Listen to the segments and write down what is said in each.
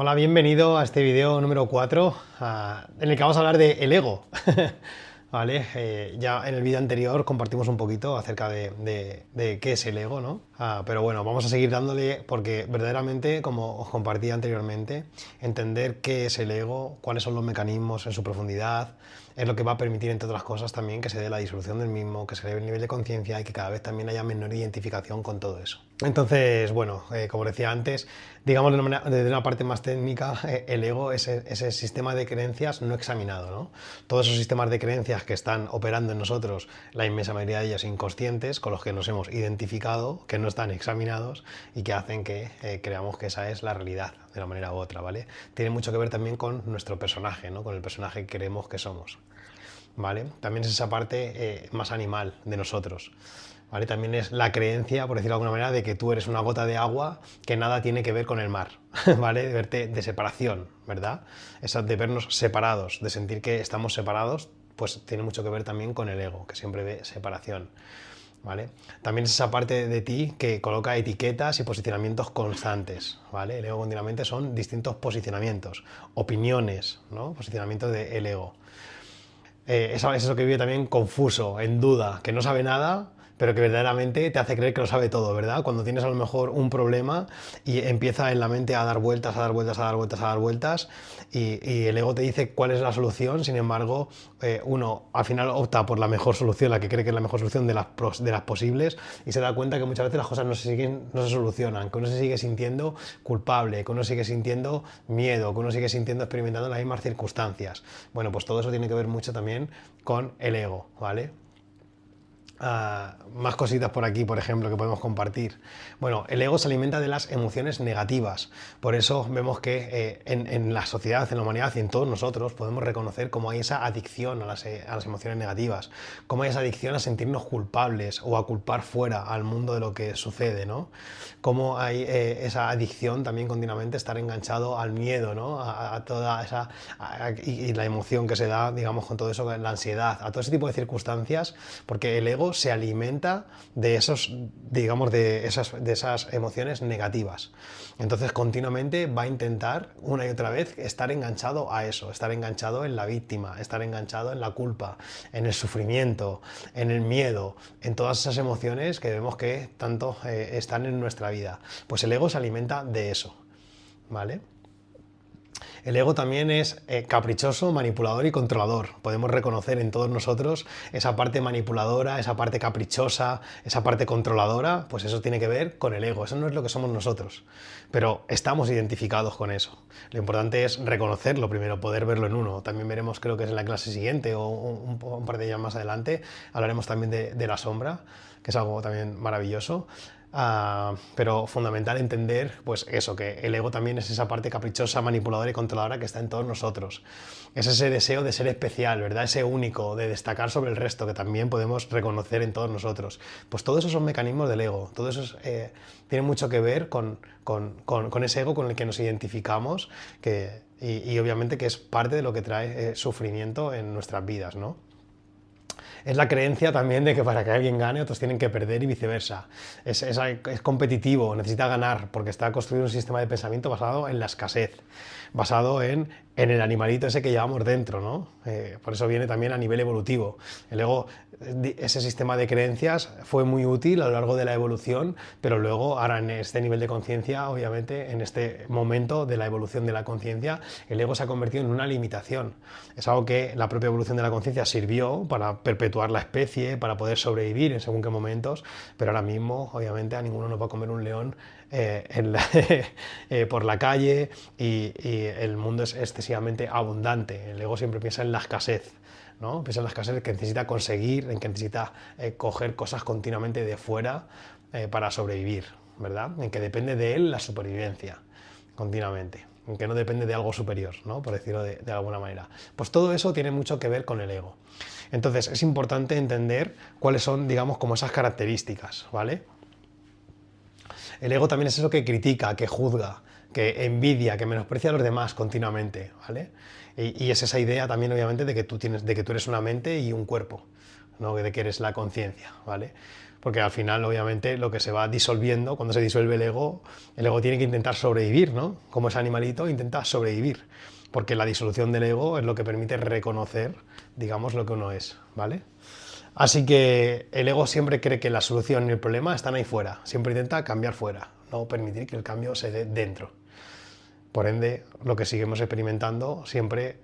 Hola, bienvenido a este video número 4, en el que vamos a hablar de el ego. ¿Vale? Ya en el vídeo anterior compartimos un poquito acerca de qué es el ego, ¿no? Pero bueno, vamos a seguir dándole porque verdaderamente, como os compartí anteriormente, entender qué es el ego, cuáles son los mecanismos en su profundidad, es lo que va a permitir, entre otras cosas, también que se dé la disolución del mismo, que se eleve el nivel de conciencia y que cada vez también haya menor identificación con todo eso. Entonces, bueno, como decía antes, digamos de una parte más técnica, el ego es ese sistema de creencias no examinado, ¿no? Todos esos sistemas de creencias que están operando en nosotros, la inmensa mayoría de ellos inconscientes, con los que nos hemos identificado, que no están examinados y que hacen que creamos que esa es la realidad, de una manera u otra, ¿vale? Tiene mucho que ver también con nuestro personaje, ¿no? Con el personaje que creemos que somos, ¿vale? También es esa parte más animal de nosotros. ¿Vale? También es la creencia, por decirlo de alguna manera, de que tú eres una gota de agua que nada tiene que ver con el mar, ¿vale? De verte de separación, ¿verdad? Esa de vernos separados, de sentir que estamos separados, pues tiene mucho que ver también con el ego, que siempre ve separación, ¿vale? También es esa parte de ti que coloca etiquetas y posicionamientos constantes, ¿vale? El ego continuamente son distintos posicionamientos, opiniones, ¿no? Posicionamientos del ego. Es eso que vive también confuso, en duda, que no sabe nada, pero que verdaderamente te hace creer que lo sabe todo, ¿verdad? Cuando tienes a lo mejor un problema y empieza en la mente a dar vueltas, a dar vueltas, a dar vueltas, a dar vueltas, y el ego te dice cuál es la solución. Sin embargo, uno al final opta por la mejor solución, la que cree que es la mejor solución de las posibles, y se da cuenta que muchas veces las cosas no se solucionan, que uno se sigue sintiendo culpable, que uno sigue sintiendo miedo, que uno sigue sintiendo, experimentando las mismas circunstancias. Bueno, pues todo eso tiene que ver mucho también con el ego, ¿vale? Más cositas por aquí, por ejemplo, que podemos compartir. Bueno, el ego se alimenta de las emociones negativas. Por eso vemos que en la sociedad, en la humanidad y en todos nosotros podemos reconocer cómo hay esa adicción a las emociones negativas, cómo hay esa adicción a sentirnos culpables o a culpar fuera al mundo de lo que sucede, ¿no? Cómo hay esa adicción también continuamente estar enganchado al miedo, ¿no? A toda esa... y la emoción que se da, digamos, con todo eso, la ansiedad, a todo ese tipo de circunstancias, porque el ego se alimenta de esos, digamos, de esas emociones negativas. Entonces continuamente va a intentar una y otra vez estar enganchado a eso, estar enganchado en la víctima, estar enganchado en la culpa, en el sufrimiento, en el miedo, en todas esas emociones que vemos que tanto están en nuestra vida. Pues el ego se alimenta de eso, ¿vale? El ego también es caprichoso, manipulador y controlador. Podemos reconocer en todos nosotros esa parte manipuladora, esa parte caprichosa, esa parte controladora, pues eso tiene que ver con el ego. Eso no es lo que somos nosotros, pero estamos identificados con eso. Lo importante es reconocerlo primero, poder verlo en uno. También veremos, creo que es en la clase siguiente o un par de días más adelante, hablaremos también de la sombra, que es algo también maravilloso. Pero fundamental entender, pues eso, que el ego también es esa parte caprichosa, manipuladora y controladora que está en todos nosotros. Es ese deseo de ser especial, ¿verdad? Ese único, de destacar sobre el resto, que también podemos reconocer en todos nosotros. Pues todo eso son mecanismos del ego. Todo eso tiene mucho que ver con ese ego con el que nos identificamos y obviamente que es parte de lo que trae sufrimiento en nuestras vidas, ¿no? Es la creencia también de que para que alguien gane otros tienen que perder y viceversa. Es competitivo, necesita ganar porque está construido un sistema de pensamiento basado en la escasez, basado en el animalito ese que llevamos dentro, ¿no? Por eso viene también a nivel evolutivo. El ego, ese sistema de creencias fue muy útil a lo largo de la evolución, pero luego ahora en este nivel de conciencia, obviamente en este momento de la evolución de la conciencia, el ego se ha convertido en una limitación. Es algo que la propia evolución de la conciencia sirvió para perpetuar la especie, para poder sobrevivir en según qué momentos, pero ahora mismo, obviamente, a ninguno nos va a comer un león por la calle y el mundo es excesivamente abundante. El ego siempre piensa en la escasez, ¿no? Piensa en la escasez que necesita conseguir, en que necesita coger cosas continuamente de fuera para sobrevivir, ¿verdad? En que depende de él la supervivencia continuamente, en que no depende de algo superior, ¿no? Por decirlo de alguna manera. Pues todo eso tiene mucho que ver con el ego. Entonces es importante entender cuáles son, digamos, como esas características, ¿vale? El ego también es eso que critica, que juzga, que envidia, que menosprecia a los demás continuamente, ¿vale? Y es esa idea también, obviamente, de que tú eres una mente y un cuerpo, ¿no? De que eres la conciencia, ¿vale? porque al final, obviamente, lo que se va disolviendo, cuando se disuelve el ego tiene que intentar sobrevivir, ¿no? Como ese animalito intenta sobrevivir, porque la disolución del ego es lo que permite reconocer, digamos, lo que uno es, ¿vale? Así que el ego siempre cree que la solución y el problema están ahí fuera, siempre intenta cambiar fuera, no permitir que el cambio se dé dentro. Por ende, lo que seguimos experimentando siempre,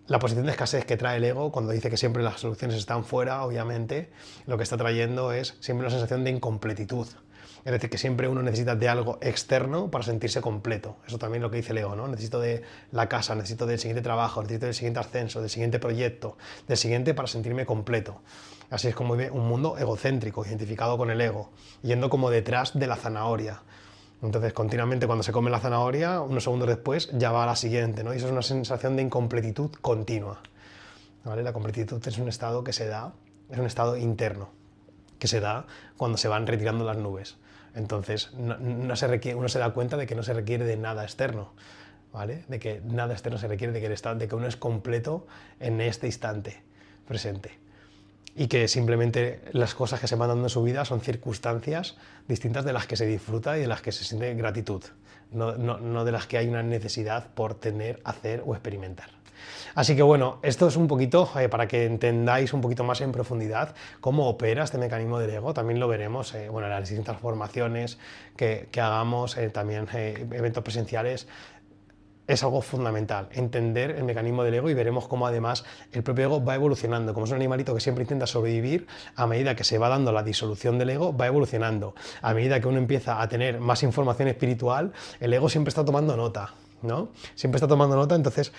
la posición de escasez que trae el ego, cuando dice que siempre las soluciones están fuera, obviamente, lo que está trayendo es siempre una sensación de incompletitud. Es decir, que siempre uno necesita de algo externo para sentirse completo. Eso también es lo que dice el ego, ¿no? Necesito de la casa, necesito del siguiente trabajo, necesito del siguiente ascenso, del siguiente proyecto, del siguiente para sentirme completo. Así es como vive un mundo egocéntrico, identificado con el ego, yendo como detrás de la zanahoria. Entonces, continuamente cuando se come la zanahoria, unos segundos después ya va a la siguiente, ¿no? Y eso es una sensación de incompletitud continua, ¿vale? La completitud es un estado que se da, es un estado interno, que se da cuando se van retirando las nubes. Entonces, no se requiere, uno se da cuenta de que no se requiere de nada externo, ¿vale? De que nada externo se requiere, de que uno es completo en este instante presente. Y que simplemente las cosas que se van dando en su vida son circunstancias distintas de las que se disfruta y de las que se siente gratitud, no de las que hay una necesidad por tener, hacer o experimentar. Así que bueno, esto es un poquito para que entendáis un poquito más en profundidad cómo opera este mecanismo del ego. También lo veremos bueno, en las distintas formaciones que hagamos, también eventos presenciales. Es algo fundamental, entender el mecanismo del ego, y veremos cómo además el propio ego va evolucionando. Como es un animalito que siempre intenta sobrevivir, a medida que se va dando la disolución del ego, va evolucionando. A medida que uno empieza a tener más información espiritual, el ego siempre está tomando nota, ¿no? Siempre está tomando nota, entonces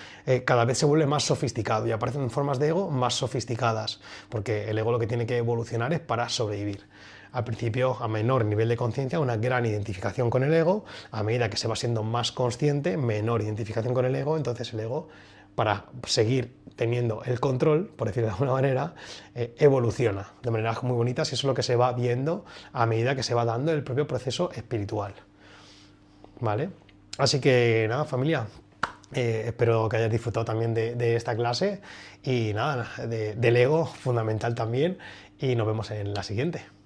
cada vez se vuelve más sofisticado y aparecen formas de ego más sofisticadas, porque el ego lo que tiene que evolucionar es para sobrevivir. Al principio, a menor nivel de conciencia, una gran identificación con el ego. A medida que se va siendo más consciente, menor identificación con el ego. Entonces el ego, para seguir teniendo el control, por decirlo de alguna manera, evoluciona de maneras muy bonitas, y eso es lo que se va viendo a medida que se va dando el propio proceso espiritual, ¿vale? Así que nada, familia, espero que hayáis disfrutado también de esta clase, y nada, del ego fundamental también, y nos vemos en la siguiente.